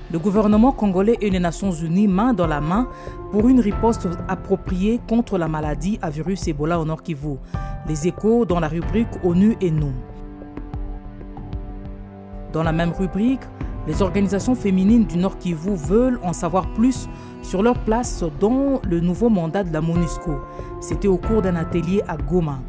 Le gouvernement congolais et les Nations Unies main dans la main pour une riposte appropriée contre la maladie à virus Ebola au Nord Kivu. Les échos dans la rubrique ONU et nous. Dans la même rubrique, les organisations féminines du Nord Kivu veulent en savoir plus sur leur place dans le nouveau mandat de la MONUSCO. C'était au cours d'un atelier à Goma.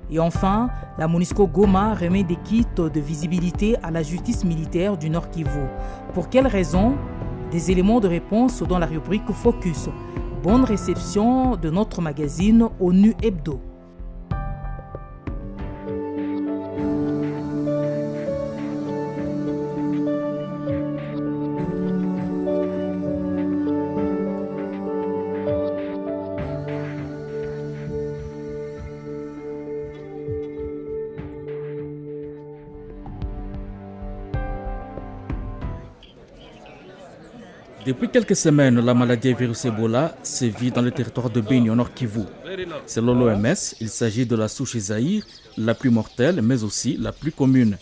Et enfin, la MONUSCO Goma remet des kits de visibilité à la justice militaire du Nord Kivu. Pour quelles raisons? Des éléments de réponse dans la rubrique Focus. Bonne réception de notre magazine ONU Hebdo. Depuis quelques semaines, la maladie à virus Ebola sévit dans le territoire de Beni, au Nord Kivu. Selon l'OMS, il s'agit de la souche Zaïre, la plus mortelle, mais aussi la plus commune.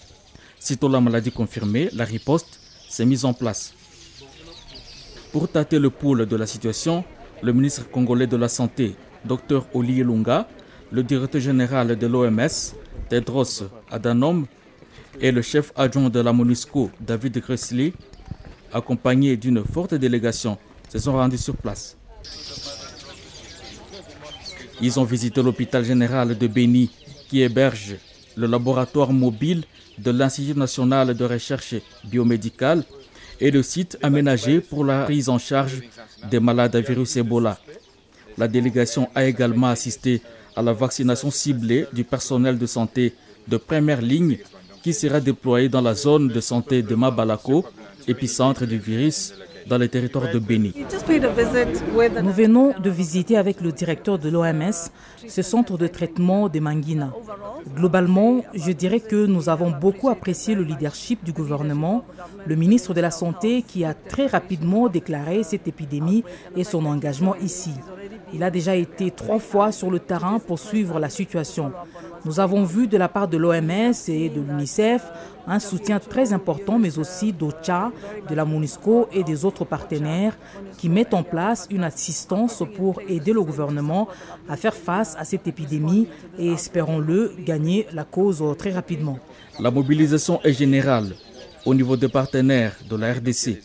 Sitôt la maladie confirmée, la riposte s'est mise en place. Pour tâter le pouls de la situation, le ministre congolais de la Santé, Dr Olivier Lunga, le directeur général de l'OMS, Tedros Adhanom, et le chef adjoint de la MONUSCO, David Gressly, accompagnés d'une forte délégation, se sont rendus sur place. Ils ont visité l'hôpital général de Beni, qui héberge le laboratoire mobile de l'Institut national de recherche biomédicale et le site aménagé pour la prise en charge des malades à virus Ebola. La délégation a également assisté à la vaccination ciblée du personnel de santé de première ligne qui sera déployé dans la zone de santé de Mabalako, épicentre du virus dans le territoire de Beni. Nous venons de visiter avec le directeur de l'OMS ce centre de traitement de Mangina. Globalement, je dirais que nous avons beaucoup apprécié le leadership du gouvernement, le ministre de la Santé qui a très rapidement déclaré cette épidémie et son engagement ici. Il a déjà été 3 fois sur le terrain pour suivre la situation. Nous avons vu de la part de l'OMS et de l'UNICEF un soutien très important, mais aussi d'OCHA, de la MONUSCO et des autres partenaires qui mettent en place une assistance pour aider le gouvernement à faire face à cette épidémie et, espérons-le, gagner la cause très rapidement. La mobilisation est générale au niveau des partenaires de la RDC.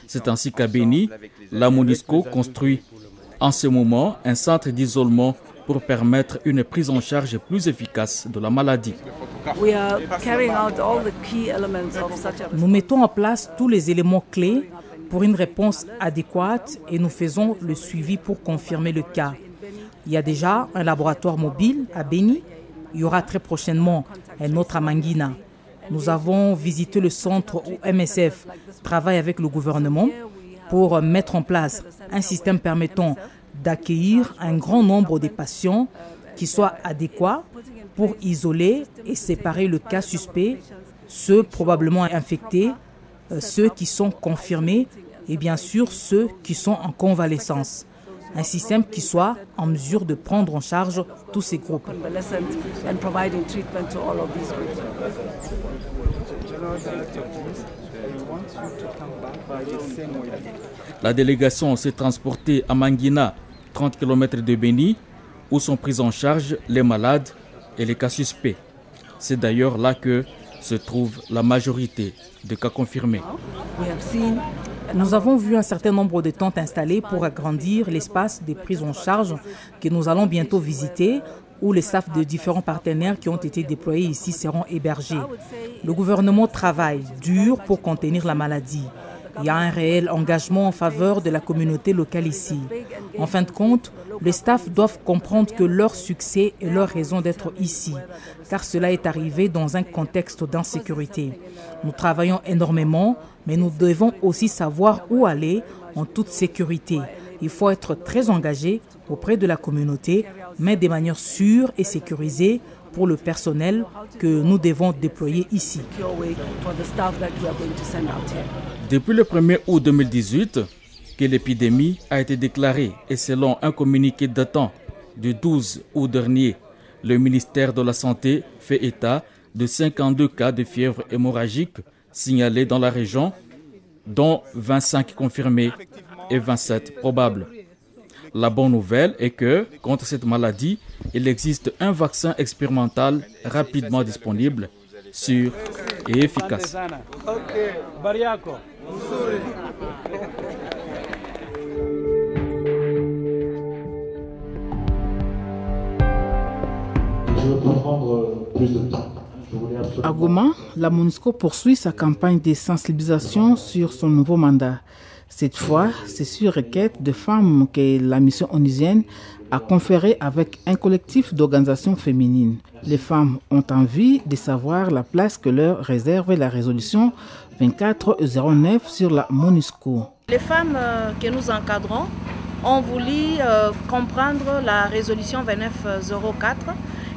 C'est ainsi qu'à Beni, la MONUSCO construit en ce moment un centre d'isolement pour permettre une prise en charge plus efficace de la maladie. Nous mettons en place tous les éléments clés pour une réponse adéquate et nous faisons le suivi pour confirmer le cas. Il y a déjà un laboratoire mobile à Beni. Il y aura très prochainement un autre à Mangina. Nous avons visité le centre où MSF travaille avec le gouvernement pour mettre en place un système permettant d'accueillir un grand nombre de patients qui soient adéquats pour isoler et séparer le cas suspect, ceux probablement infectés, ceux qui sont confirmés et bien sûr ceux qui sont en convalescence. Un système qui soit en mesure de prendre en charge tous ces groupes. La délégation s'est transportée à Mangina, 30 km de Beni, où sont pris en charge les malades et les cas suspects. C'est d'ailleurs là que se trouve la majorité des cas confirmés. Nous avons vu un certain nombre de tentes installées pour agrandir l'espace des prises en charge que nous allons bientôt visiter, où les staffs de différents partenaires qui ont été déployés ici seront hébergés. Le gouvernement travaille dur pour contenir la maladie. Il y a un réel engagement en faveur de la communauté locale ici. En fin de compte, les staffs doivent comprendre que leur succès est leur raison d'être ici, car cela est arrivé dans un contexte d'insécurité. Nous travaillons énormément, mais nous devons aussi savoir où aller en toute sécurité. Il faut être très engagé auprès de la communauté, mais de manière sûre et sécurisée pour le personnel que nous devons déployer ici. Depuis le 1er août 2018, que l'épidémie a été déclarée et selon un communiqué datant du 12 août dernier, le ministère de la Santé fait état de 52 cas de fièvre hémorragique signalés dans la région, dont 25 confirmés et 27 probables. La bonne nouvelle est que, contre cette maladie, il existe un vaccin expérimental rapidement disponible, sûr et efficace. Je veux pas prendre plus de temps. À Goma, la MONUSCO poursuit sa campagne de sensibilisation sur son nouveau mandat. Cette fois, c'est sur requête de femmes que la mission onusienne a conféré avec un collectif d'organisations féminines. Les femmes ont envie de savoir la place que leur réserve la résolution 2409 sur la MONUSCO. Les femmes que nous encadrons ont voulu comprendre la résolution 2904,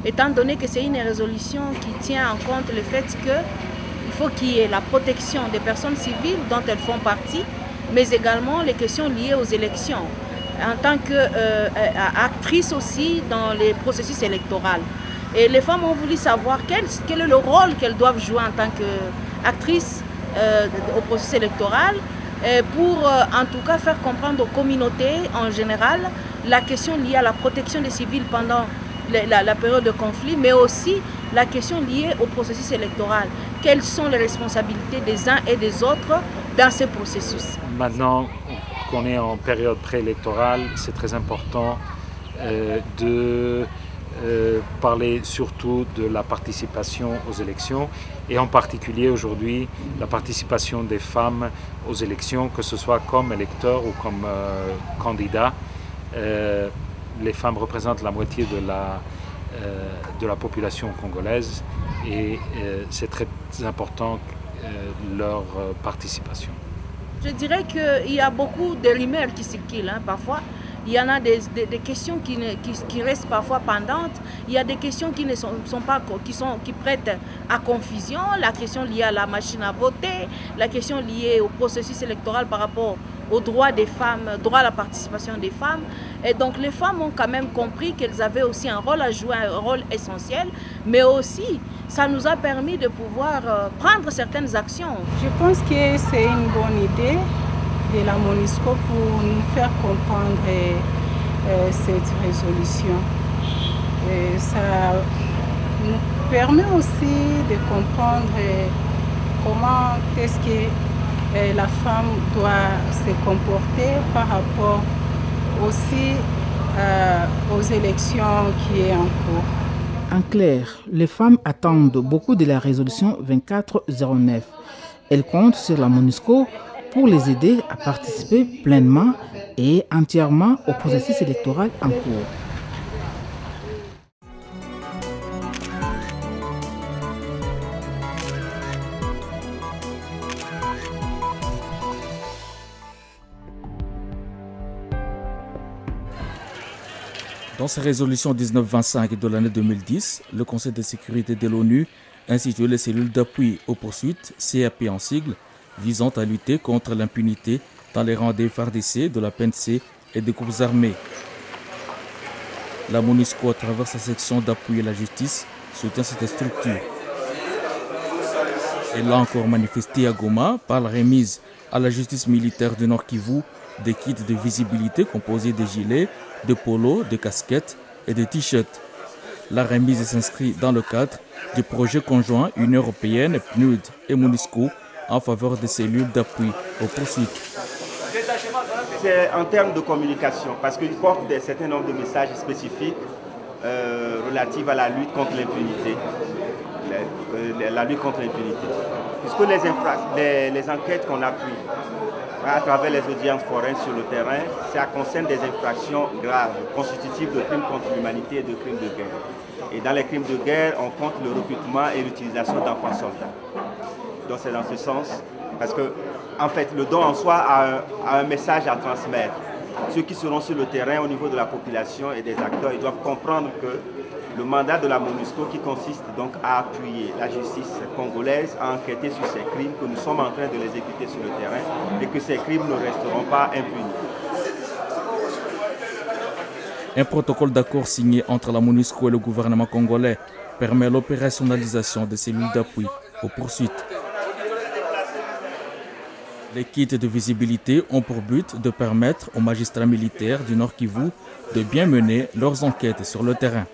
étant donné que c'est une résolution qui tient en compte le fait qu'il faut qu'il y ait la protection des personnes civiles dont elles font partie, mais également les questions liées aux élections, en tant qu'actrices aussi dans les processus électoraux. Et les femmes ont voulu savoir quel est le rôle qu'elles doivent jouer en tant qu'actrices au processus électoral, pour en tout cas faire comprendre aux communautés en général la question liée à la protection des civils pendant la période de conflit, mais aussi la question liée au processus électoral. Quelles sont les responsabilités des uns et des autres dans ce processus? Maintenant qu'on est en période préélectorale, c'est très important de parler surtout de la participation aux élections et en particulier aujourd'hui la participation des femmes aux élections, que ce soit comme électeurs ou comme candidats. Les femmes représentent la moitié de la population congolaise et c'est très important leur participation. Je dirais qu'il y a beaucoup de rumeurs qui circulent parfois. Il y en a des questions qui restent parfois pendantes. Il y a des questions qui ne sont pas, qui prêtent à confusion. La question liée à la machine à voter, la question liée au processus électoral par rapport aux droits des femmes, droit à la participation des femmes. Et donc les femmes ont quand même compris qu'elles avaient aussi un rôle à jouer, un rôle essentiel, mais aussi ça nous a permis de pouvoir prendre certaines actions. Je pense que c'est une bonne idée de la MONUSCO pour nous faire comprendre cette résolution. Et ça nous permet aussi de comprendre comment est-ce que la femme doit se comporter par rapport aussi aux élections qui est en cours. En clair, les femmes attendent beaucoup de la résolution 2409. Elles comptent sur la MONUSCO pour les aider à participer pleinement et entièrement au processus électoral en cours. Dans sa résolution 1925 de l'année 2010, le Conseil de sécurité de l'ONU a institué les cellules d'appui aux poursuites, CAP en sigle, visant à lutter contre l'impunité dans les rangs des FARDC, de la PNC et des groupes armés. La MONUSCO, à travers sa section d'appui à la justice, soutient cette structure. Elle a encore manifesté à Goma par la remise à la justice militaire du Nord Kivu des kits de visibilité composés de gilets, de polos, de casquettes et de t-shirts. La remise s'inscrit dans le cadre du projet conjoint Union européenne, PNUD et MONUSCO en faveur des cellules d'appui aux poursuites. C'est en termes de communication, parce qu'il porte un certain nombre de messages spécifiques relatifs à la lutte contre l'impunité. La lutte contre l'impunité. Puisque les enquêtes qu'on appuie à travers les audiences foraines sur le terrain, ça concerne des infractions graves, constitutives de crimes contre l'humanité et de crimes de guerre. Et dans les crimes de guerre, on compte le recrutement et l'utilisation d'enfants soldats. Donc c'est dans ce sens, parce que en fait, le don en soi a un message à transmettre. Ceux qui seront sur le terrain au niveau de la population et des acteurs, ils doivent comprendre que le mandat de la MONUSCO qui consiste donc à appuyer la justice congolaise à enquêter sur ces crimes, que nous sommes en train de les exécuter sur le terrain et que ces crimes ne resteront pas impunis. Un protocole d'accord signé entre la MONUSCO et le gouvernement congolais permet l'opérationnalisation des cellules d'appui aux poursuites. Les kits de visibilité ont pour but de permettre aux magistrats militaires du Nord Kivu de bien mener leurs enquêtes sur le terrain.